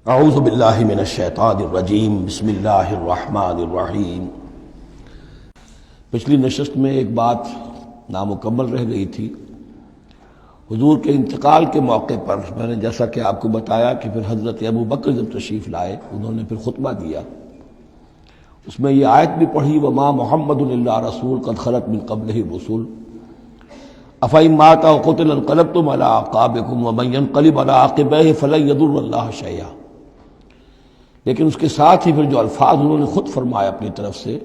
اعوذ باللہ من الشیطان الرجیم بسم اللہ الرحمن الرحیم۔ پچھلی نشست میں ایک بات نامکمل رہ گئی تھی۔ حضور کے انتقال کے موقع پر میں نے جیسا کہ آپ کو بتایا کہ پھر حضرت ابو بکر جب تشریف لائے انہوں نے پھر خطبہ دیا، اس میں یہ آیت بھی پڑھی وما محمد الا رسول قد خلت من قبلہ الرسل افإن مات أو قتل انقلبتم على أعقابكم ومن ينقلب على عقبيه فلن يضر الله شيئا۔ لیکن اس کے ساتھ ہی پھر جو الفاظ انہوں نے خود فرمایا اپنی طرف سے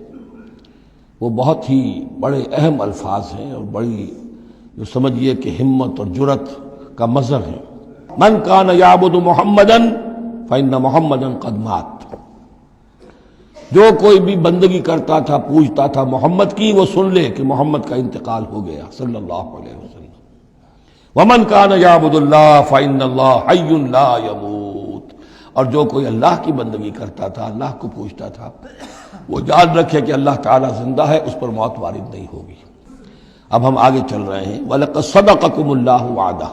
وہ بہت ہی بڑے اہم الفاظ ہیں اور بڑی جو سمجھیے کہ ہمت اور جرت کا مظہر ہے۔ من کان یعبد محمدا فإن محمدا قد مات۔ جو کوئی بھی بندگی کرتا تھا پوجتا تھا محمد کی، وہ سن لے کہ محمد کا انتقال ہو گیا صلی اللہ علیہ وسلم۔ ومن کان یعبد اللہ فإن اللہ حی لا یموت۔ اور جو کوئی اللہ کی بندگی کرتا تھا، اللہ کو پوجتا تھا، وہ یاد رکھے کہ اللہ تعالیٰ زندہ ہے، اس پر موت وارد نہیں ہوگی۔ اب ہم آگے چل رہے ہیں۔ وَلَقَدْ صَدَقَكُمُ اللَّهُ وَعْدَهُ۔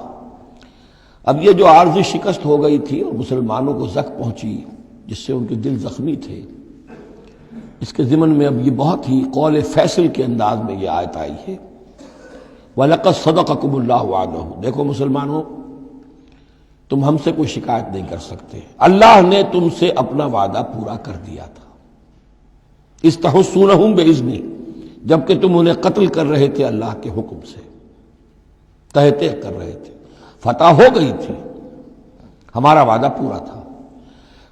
اب یہ جو عارضی شکست ہو گئی تھی اور مسلمانوں کو زخم پہنچی جس سے ان کے دل زخمی تھے، اس کے ضمن میں اب یہ بہت ہی قول فیصل کے انداز میں یہ آیت آئی ہے۔ وَلَقَدْ صَدَقَكُمُ اللَّهُ وَعْدَهُ۔ دیکھو مسلمانوں، تم ہم سے کوئی شکایت نہیں کر سکتے، اللہ نے تم سے اپنا وعدہ پورا کر دیا تھا۔ استحسونہم بإذنہ، جبکہ تم انہیں قتل کر رہے تھے اللہ کے حکم سے، تہتے کر رہے تھے، فتح ہو گئی تھی، ہمارا وعدہ پورا تھا۔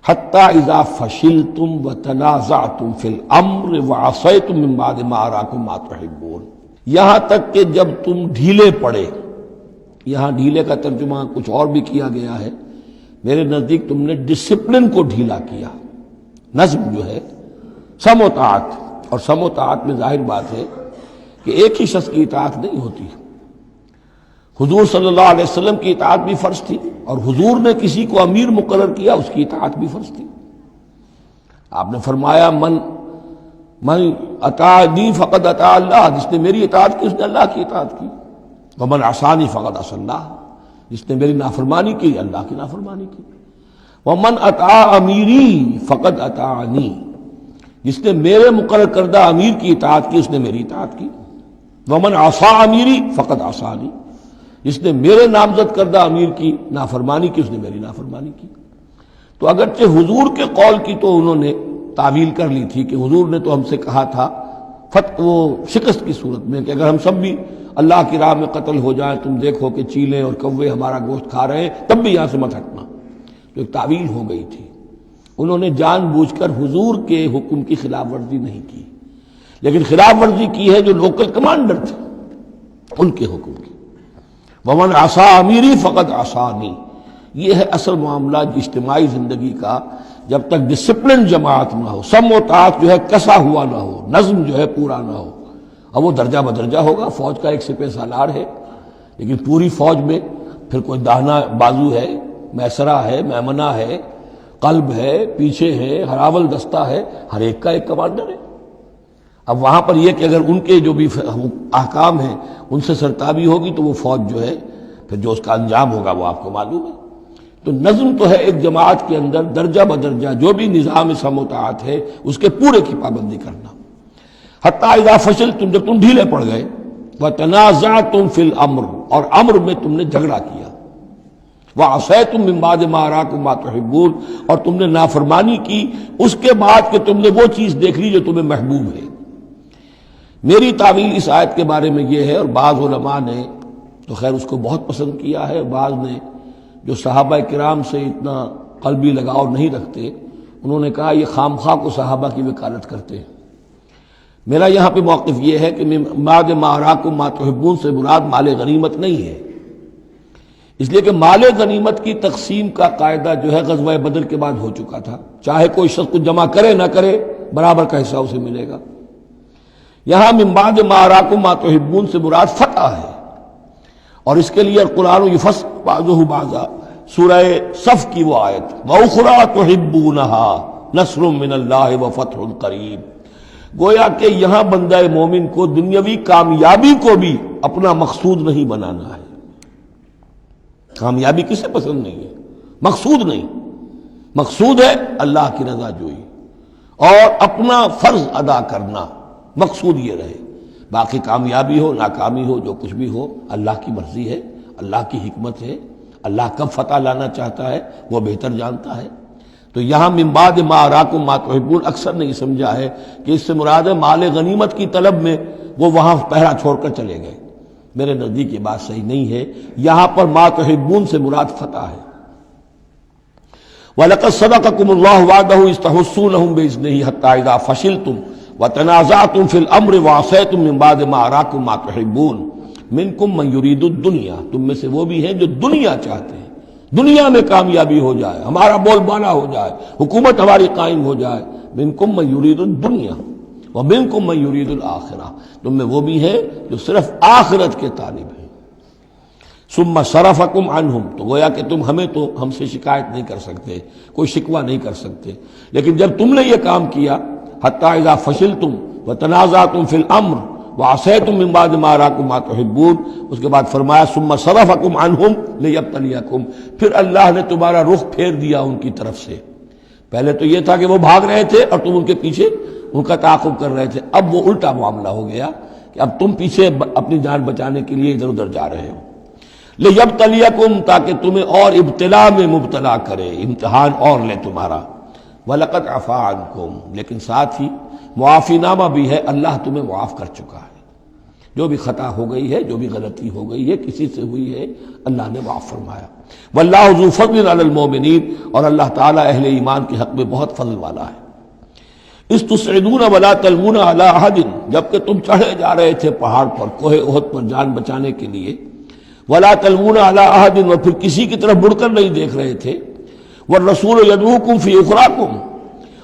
حتی اذا فشلتم وتنازعتم فی الامر وعصیتم من بعد ما اراکم ما تحبون، یہاں تک کہ جب تم ڈھیلے پڑے، یہاں ڈھیلے کا ترجمہ کچھ اور بھی کیا گیا ہے، میرے نزدیک تم نے ڈسپلن کو ڈھیلا کیا۔ نظم جو ہے سم و طاعت، اور سم و طاعت میں ظاہر بات ہے کہ ایک ہی شخص کی اطاعت نہیں ہوتی۔ حضور صلی اللہ علیہ وسلم کی اطاعت بھی فرض تھی، اور حضور نے کسی کو امیر مقرر کیا اس کی اطاعت بھی فرض تھی۔ آپ نے فرمایا من اطاعنی فقد اطاع اللہ، جس نے میری اطاعت کی اس نے اللہ کی اطاعت کی۔ ومن عصانی فقد عصى اللہ، جس نے میری نافرمانی کی اللہ کی نافرمانی کی۔ ومن اطاع امیری فقد اطاعنی، جس نے میرے مقرر کردہ امیر کی اطاعت کی اس نے میری اطاعت کی۔ ومن عصى امیری فقد عصانی، جس نے میرے نامزد کردہ امیر کی نافرمانی کی اس نے میری نافرمانی کی۔ تو اگرچہ حضور کے قول کی تو انہوں نے تعویل کر لی تھی کہ حضور نے تو ہم سے کہا تھا وہ شکست کی صورت میں کہ اگر ہم سب بھی اللہ کی راہ میں قتل ہو جائیں، تم دیکھو کہ چیلیں اور کوے ہمارا گوشت کھا رہے ہیں، تب بھی یہاں سے مت ہٹنا، تو ایک تعویل ہو گئی تھی۔ انہوں نے جان بوجھ کر حضور کے حکم کی خلاف ورزی نہیں کی، لیکن خلاف ورزی کی ہے جو لوکل کمانڈر تھے ان کے حکم کی۔ ومن عصى امیری فقد عصانی، یہ ہے اصل معاملہ اجتماعی زندگی کا۔ جب تک ڈسپلن جماعت نہ ہو، سم و طاعت جو ہے کسا ہوا نہ ہو، نظم جو ہے پورا نہ ہو، اب وہ درجہ بدرجہ ہوگا۔ فوج کا ایک سپہ سالار ہے، لیکن پوری فوج میں پھر کوئی داہنا بازو ہے، میسرہ ہے، میمنہ ہے، قلب ہے، پیچھے ہے، ہراول دستہ ہے، ہر ایک کا ایک کمانڈر ہے۔ اب وہاں پر یہ کہ اگر ان کے جو بھی احکام ہیں ان سے سرتابی ہوگی تو وہ فوج جو ہے پھر جو اس کا انجام ہوگا وہ آپ کو معلوم ہے۔ تو نظم تو ہے ایک جماعت کے اندر درجہ بدرجہ جو بھی نظام سم و طاعت ہے اس کے پورے کی پابندی کرنا۔ حتی اذا فشلتم، جب تم ڈھیلے پڑ گئے، وتنازعتم فی الامر، اور امر میں تم نے جھگڑا کیا، وعصیتم من بعد ما اراکم ما تحبون، اور تم نے نافرمانی کی اس کے بعد کہ تم نے وہ چیز دیکھ لی جو تمہیں محبوب ہے۔ میری تعویل اس آیت کے بارے میں یہ ہے، اور بعض علماء نے تو خیر اس کو بہت پسند کیا ہے، بعض نے جو صحابہ کرام سے اتنا قلبی لگاؤ نہیں رکھتے انہوں نے کہا یہ خام خواہ کو صحابہ کی وکالت کرتے ہیں۔ میرا یہاں پہ موقف یہ ہے کہ بعد ما اراکم ما تحبون سے مراد مال غنیمت نہیں ہے، اس لیے کہ مال غنیمت کی تقسیم کا قاعدہ جو ہے غزوہ بدر کے بعد ہو چکا تھا، چاہے کوئی شخص کو جمع کرے نہ کرے برابر کا حصہ اسے ملے گا۔ یہاں من بعد ما اراکم ما تحبون سے مراد فتح ہے، اور اس کے لیے قرآن یفصل بعضہ بعضا، سورہ صف کی وہ آیت وَأُخْرَىٰ تُحِبُّونَهَا نَصْرٌ مِّنَ اللَّهِ وَفَتْحٌ قَرِیب، گویا کہ یہاں بندہ مومن کو دنیاوی کامیابی کو بھی اپنا مقصود نہیں بنانا ہے۔ کامیابی کسے پسند نہیں ہے؟ مقصود نہیں، مقصود ہے اللہ کی رضا جوئی اور اپنا فرض ادا کرنا، مقصود یہ رہے۔ باقی کامیابی ہو ناکامی ہو جو کچھ بھی ہو اللہ کی مرضی ہے، اللہ کی حکمت ہے، اللہ کب فتح لانا چاہتا ہے وہ بہتر جانتا ہے۔ تو یہاں من بعد ما اراکم ما تحبون اکثر نے یہ سمجھا ہے کہ اس سے مراد ہے مال غنیمت کی طلب میں وہ وہاں پہرا چھوڑ کر چلے گئے۔ میرے نزدیک یہ بات صحیح نہیں ہے، یہاں پر ما تحبون سے مراد فتح ہے۔ وَلَقَدْ صَدَقَكُمُ اللَّهُ وَعْدَهُ إِذْ تَحُسُّونَهُم بِإِذْنِهِ حَتَّىٰ إِذَا فَشِلْتُمْ وَتَنَازَعْتُمْ فِي الْأَمْرِ وَعَصَيْتُم مِّن بَعْدِ مَا أَرَاكُم مَّا تُحِبُّونَ مِنكُم مَّن يُرِيدُ الدُّنْيَا، تم میں سے وہ بھی ہیں جو دنیا چاہتے ہیں، دنیا میں کامیابی ہو جائے، ہمارا بول بالا ہو جائے، حکومت ہماری قائم ہو جائے۔ مِنكُم مَّن يُرِيدُ الدُّنْيَا وَمِنكُم مَّن يُرِيدُ الْآخِرَةَ، تم میں وہ بھی ہیں جو صرف آخرت کے طالب ہیں۔ ثم صرفکم عنہم، تو گویا کہ تم ہم سے شکایت نہیں کر سکتے، کوئی شکوہ نہیں کر سکتے، لیکن جب تم نے یہ کام کیا حتی اذا فشلتم وتنازعتم فی الامر وعصیتم من بعد ما اراکم ما تحبون، اس کے بعد فرمایا ثم صرفکم عنہم لیبتلیکم، پھر اللہ نے تمہارا رخ پھیر دیا ان کی طرف سے۔ پہلے تو یہ تھا کہ وہ بھاگ رہے تھے اور تم ان کے پیچھے ان کا تعاقب کر رہے تھے، اب وہ الٹا معاملہ ہو گیا کہ اب تم پیچھے اپنی جان بچانے کے لیے ادھر ادھر جا رہے ہو۔ لیبتلیکم، تاکہ تمہیں اور ابتلا میں مبتلا کرے، امتحان اور لے تمہارا۔ وَلَقَدْ عَفَا عَنْكُمْ، لیکن ساتھ ہی معافی نامہ بھی ہے، اللہ تمہیں معاف کر چکا ہے۔ جو بھی خطا ہو گئی ہے، جو بھی غلطی ہو گئی ہے، کسی سے ہوئی ہے، اللہ نے معاف فرمایا۔ وَاللَّهُ ذُو فَضْلٍ عَلَى الْمُؤْمِنِينَ، اور اللہ تعالیٰ اہل ایمان کے حق میں بہت فضل والا ہے۔ اِذْ تُصْعِدُونَ وَلَا تَلْوُونَ عَلَىٰ أَحَدٍ، جبکہ تم چڑھے جا رہے تھے پہاڑ پر، کوہ احد پر جان بچانے کے لیے، وَلَا تَلْوُونَ عَلَىٰ أَحَدٍ، اور پھر کسی کی طرف مڑ کر نہیں دیکھ رہے تھے، وَالرَّسُولُ يَدْعُوكُمْ فِي أُخْرَاكُمْ،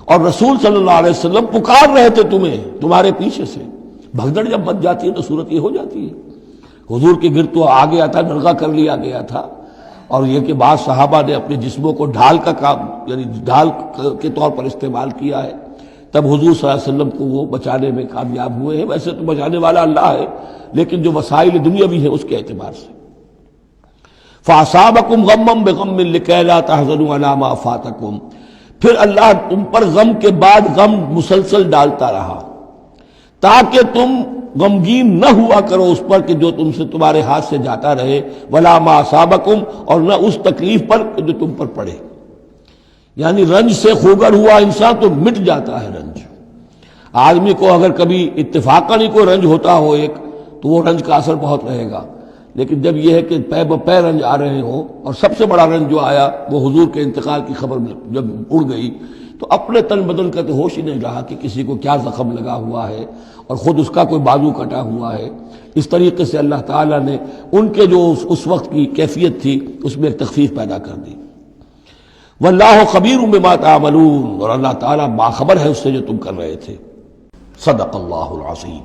اور رسول صلی اللہ علیہ وسلم پکار رہے تھے تمہیں تمہارے پیچھے سے۔ بھگدڑ جب بچ جاتی ہے تو صورت یہ ہو جاتی ہے۔ حضور کے گرد تو آ گیا تھا، نرغہ کر لیا گیا تھا، اور یہ کہ بعض صحابہ نے اپنے جسموں کو ڈھال کا کام، یعنی ڈھال کے طور پر استعمال کیا ہے، تب حضور صلی اللہ علیہ وسلم کو وہ بچانے میں کامیاب ہوئے ہیں۔ ویسے تو بچانے والا اللہ ہے، لیکن جو وسائل دنیاوی ہیں اس کے اعتبار سے۔ فَأَصَابَكُمْ غَمًّا بِغَمٍّ لِكَيْ لَا تَحْزَنُوا عَلَىٰ مَا فَاتَكُمْ، پھر اللہ تم پر غم کے بعد غم مسلسل ڈالتا رہا تاکہ تم غمگین نہ ہوا کرو اس پر کہ جو تم سے تمہارے ہاتھ سے جاتا رہے، وَلَا مَا أَصَابَكُمْ، اور نہ اس تکلیف پر جو تم پر پڑے۔ یعنی رنج سے خوگر ہوا انسان تو مٹ جاتا ہے رنج۔ آدمی کو اگر کبھی اتفاقاً ہی کوئی رنج ہوتا ہو ایک، تو وہ رنج کا اثر بہت رہے گا، لیکن جب یہ ہے کہ پے بپے رنج آ رہے ہوں، اور سب سے بڑا رنج جو آیا وہ حضور کے انتقال کی خبر جب اڑ گئی، تو اپنے تن بدن کا تو ہوش ہی نہیں رہا کہ کسی کو کیا زخم لگا ہوا ہے، اور خود اس کا کوئی بازو کٹا ہوا ہے۔ اس طریقے سے اللہ تعالیٰ نے ان کے جو اس وقت کی کیفیت تھی اس میں ایک تخفیف پیدا کر دی۔ واللہ خبیر بما تعملون، اور اللہ تعالیٰ باخبر ہے اس سے جو تم کر رہے تھے۔ صدق اللہ العظیم۔